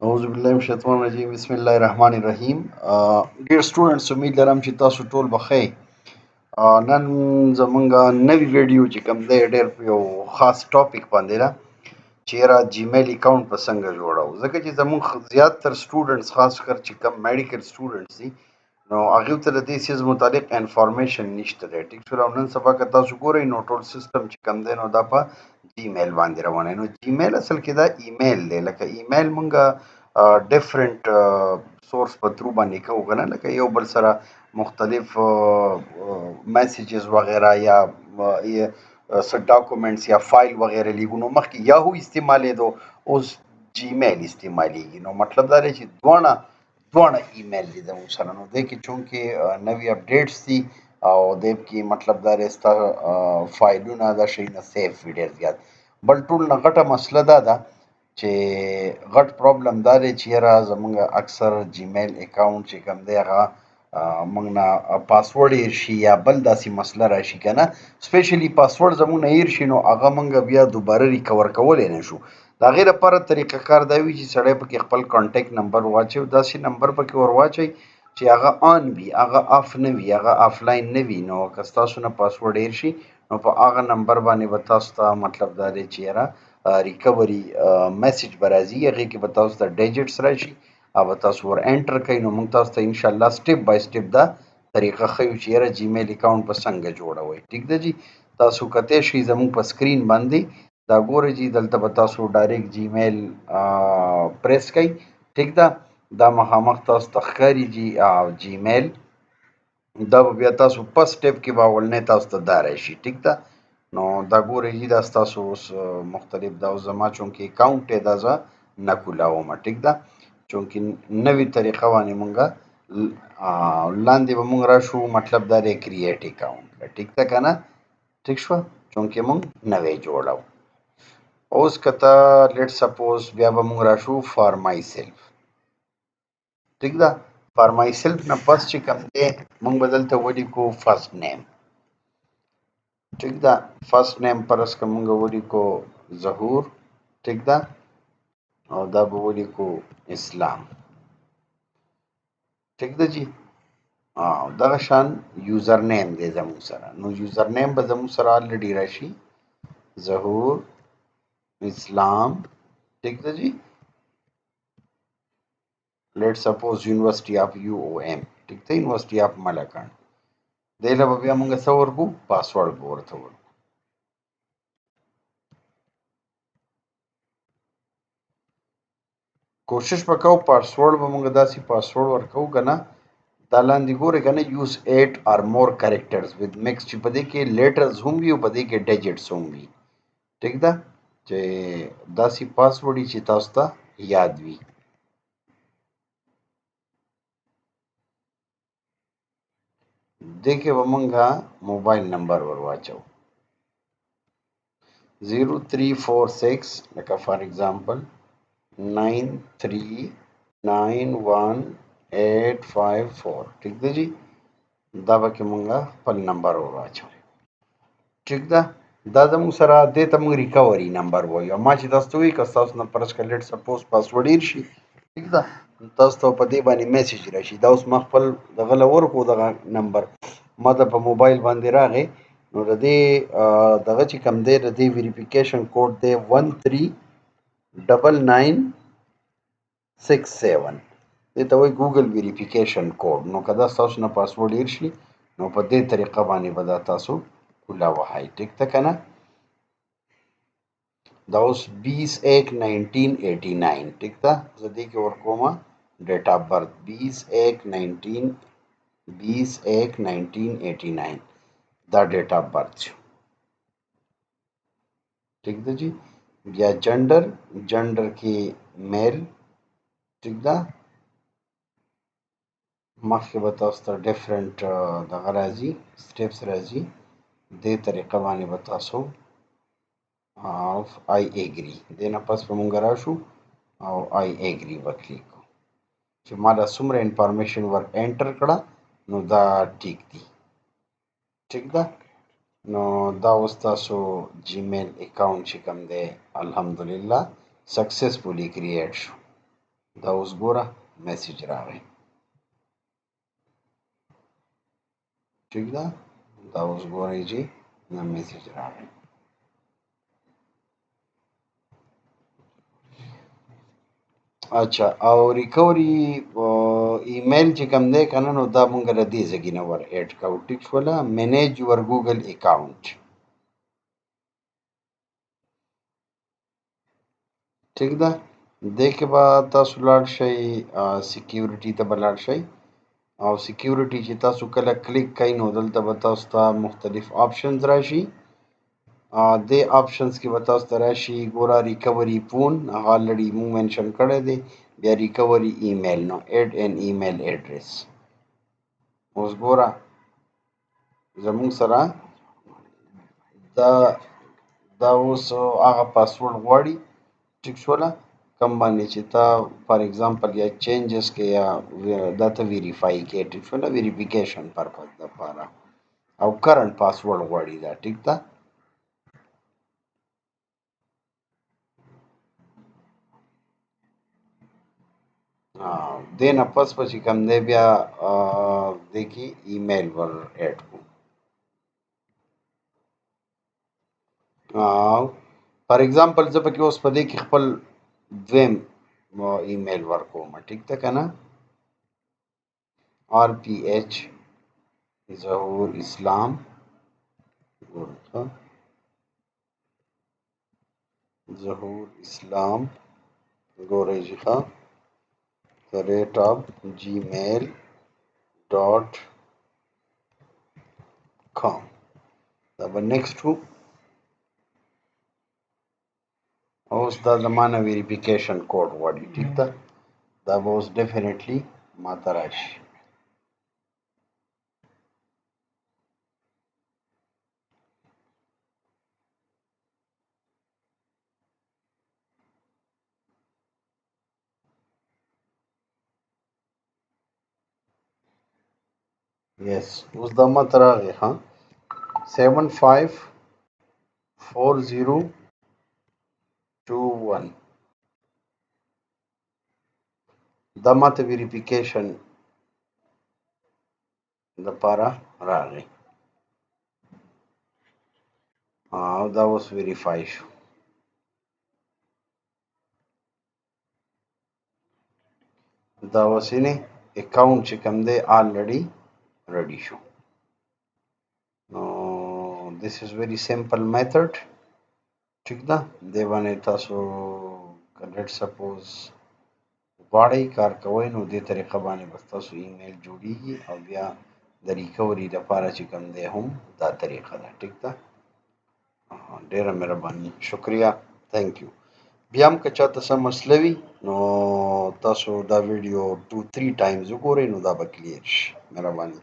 अऊज़ुबिल्लाहिमिनश्शैतानिर्रजीम बिस्मिल्लाहिर्रहमानिर्रहीम dear students उम्मीद लरम چې تاسو ټول بخیر نن زمونږ نوی ویډیو چې کوم دی ډېر په یو خاص ټاپک باندې ده چې یاره جیمیل اکاونټ په څنګه جوړو ځکه چې زمونږ زیاتره سټوډنټس خاص کر چې کوم میډیکل سټوډنټس دي نو هغوی ته د دې سیز متعلق انفارمیشن نشته دی ټیک شو او نن سبا که تاسو ګورئ نو ټول سیستم چې کوم دی نو دا په جیمیل باندې روان دی نو جیمیل اصل کې دا ایمیل دی لکه ایمیل مونږه ډیفرنٹ سورس په تھرو باندې کوو کنه لکه یو بل سره مختلف میسیجز وغیرہ یا څه ډاکومنټس یا فایل وغیرہ لیږو نو مخکې یاهو استعمالېدو اوس جیمیل استعمالیږي نو مطلب دا دی چې دواړه ایمیل دي زموږ سره نو دی کې چونکې نوي اپډیټس دي او دی کې مطلب دا دی ستا فایلونه دا شیونه سیف وي ډېر زیات بل ټول نه غټه مسله دا ده چې غټ پرابلم دا دی چې یاره زمونږ اکثر جیمیل اکاونټ چې کوم دی هغه موږ نه پاسورډ هیر شي یا بل داسې مسله راشي که نه سپیشلی پاسورډ زمونږ نه هیر شي نو هغه موږ بیا دوباره ریکور کولی نه شو د هغې لپاره طریقه کار دا وي چې سړی پکې خپل کانټیکټ نمبر واچوي او داسې نمبر پکې ور واچوي چې هغه آن وي هغه آف نه وي هغه آفلاین نه وي نو که ستاسو نه پاسورډ هیر شي نو په هغه نمبر باندې به تاسو ته مطلب دا دی چې یاره ریکوري میسج به راځي هغې کې به تاسو ته ډیجټس راشي او به تاسو ور انټر کوئ نو موږ تاسو ته انشاءالله سټپ بای سټپ دا طریقه ښیو چې یاره جیمیل اکاونټ په څنګه جوړوئ ټیک ده جی تاسو کتی شئ زموږ په سکرین باندې دا ګورئ جی دلته به تاسو ډایرکټ جیمیل پریس کوئ ټیک ده دا مخامخ تاسو ته ښکاري جی جیمیل دا به بیا تاسو په سټپ کې به اولنی تاسو ته دا راشي ټیک ده نو دا ګورئ جی دا ستاسو اوس مختلف دا اوس زما چونکې اکاونټ دی دا زه نه کولاومه ټیک ده چونکې نوې طریقه باندې مونږه لاندې به مونږ راشو مطلب دا دی کریټ اکاونټ ټیک ده که نه ټیک شوه چونکې مونږ نوی جوړو اوس که ته لیټ سپوز بیا به مونږ راشو فار مای سیلف ټیک ده فار مای سیلف نه پس چې کوم دی مونږ به دلته ولیکو فرست نیم ټیک ده فرست نیم پرس که مونږ ولیکو ظهور ټیک ده او دا به ولیکو اسلام ټیک ده جی دغه شان یوزر نیم دی زموږ سره نو یوزر نیم به زموږ سره الریډي راشي ظهور اسلام ټیک ده جی لیټ سپوز یونیورسټي اف یو او ایم ټیک ده یونیورسټي اف ملکان دی له به بیا مونږ څه ورکو پاسورډ به ورته ورکو کوشش به کوو پاسورډ به مونږ داسې پاسورډ ورکوو که نه دا لاندې ګورئ که نه یوز 8 or more characters with mix چې په دې کې لیټرز هم وي او په دې کې ډیجټس هم وي ټیک ده چې داسې پاسورډ چې تاسو ته یاد وي دې کې به مونږه موبایل نمبر ور واچو 0346 لکه فار ایگزامپل 9391854 ټیک ده جی دا به کې مونږه خپل نمبر ور واچو ټیک ده دا زموږ سره دې ته مونږ ریکوري نمبر وایو ما چې تاسو ته وایي که ستاسو نه پرس که لیټ سپوز پاسورډ هیر شي ټیک ده تاسو ته په دې باندې میسج راشي دا اوس ما خپل دغه له ورکړو دغه نمبر ما ته په موبایل باندې راغی نو د دې دغه چې کوم دی د دې ویریفیکیشن کوډ دی 139967 دې ته وایي ګوګل ویریفیکیشن کوډ نو که دا ستاسو نه پاسورډ هیر شي نو په دې طریقه باندې به دا تاسو کولا وهئ ټیک ده که نه دا اوس 20/1/1989 ټیک ده زه دې کې ورکومه ډیټ آف برث 20/1/1989 دا ډیټ آف برث شو ټیک ده جی بیا جنډر کې میل ټیک ده مخکې به تاسو ته ډیفرنٹ دغه راځي سټیپس راځي دې طریقه باندې به تاسو آی ایګري دې نه پس به مونږ راشو او آی ایګري به کلیک کوو چې ما دا څومره انفارمیشن ور انټر کړه نو دا ټیک دی ټیک ده نو دا اوس تاسو جیمیل اکاونټ چې کوم دی الحمدلله سکسسفولي کریټ شو دا اوس ګوره میسج راغی ٹھیک ده دا اوس ګورئ چې دا میسج راغی اچھا او ریکوري ایمیل چې کوم دی کنه نو دا مونږ له دې ځای نه ور اډ کوو ټیک شوله مینیج یور ګوګل اکاونټ ٹھیک ده دې کې به تاسو لاړ شئ سکیورټي ته به لاړ شئ او سکیورټي چې تاسو کله کلیک کئ نو دلته به تاسو ته مختلف آپشنز راشي دې آپشنز کې به تاسو ته راشي ګوره ریکوري فون هغه الریډي مونږ منشن کړی دی بیا ریکوري ایمیل نو اډ ان ایمیل ایډریس اوس ګوره زمونږ سره دا دا اوس هغه پاسورډ غواړي ټیک شوله کم باندې چې تا فار ایگزامپل یا چینجز کې یا دا ته ویریفای کې ټیک شوله ویریفیکیشن پرپز لپاره او کرنٹ پاسورډ غواړي دا ټیک ده دې نه پس به چې کوم دی بیا دې کې ایمیل ور اډ کړو فار ایگزامپل زه پکې اوس په دې کې خپل دویم ایمیل ورکوم ټیک ده که نه آر پی ایچ ظهور اسلام ظهور اسلام ګورئ چې ښه the rate of gmail.com دا به نیکسټ وو اوس دا زمانه ویریفیکیشن کوډ غواړي ټیک ده دا به اوس ډیفینیټلی ماته راشي یس اوس دا ماته راغی ها 754021 دا ماته ویریفیکیشن لپاره راغی او دا اوس ویریفای شو دا اوس یې اکاونټ چې کوم دی آلریډي ریډي شو نو this is very simple method ٹھیک ده دې باندې تاسو لیټ سپوز غواړئ کار کوئ نو دې طریقه باندې به ستاسو ایمیل جوړیږي او بیا د ریکوري لپاره چې کوم دی هم دا طریقه ده ټیک ده ډیره مهرباني شکریه تھینک یو بیا هم که چاته څه مسله وي نو تاسو دا ویډیو 2-3 ټایمز وګورئ نو دا به کلیر شي مهرباني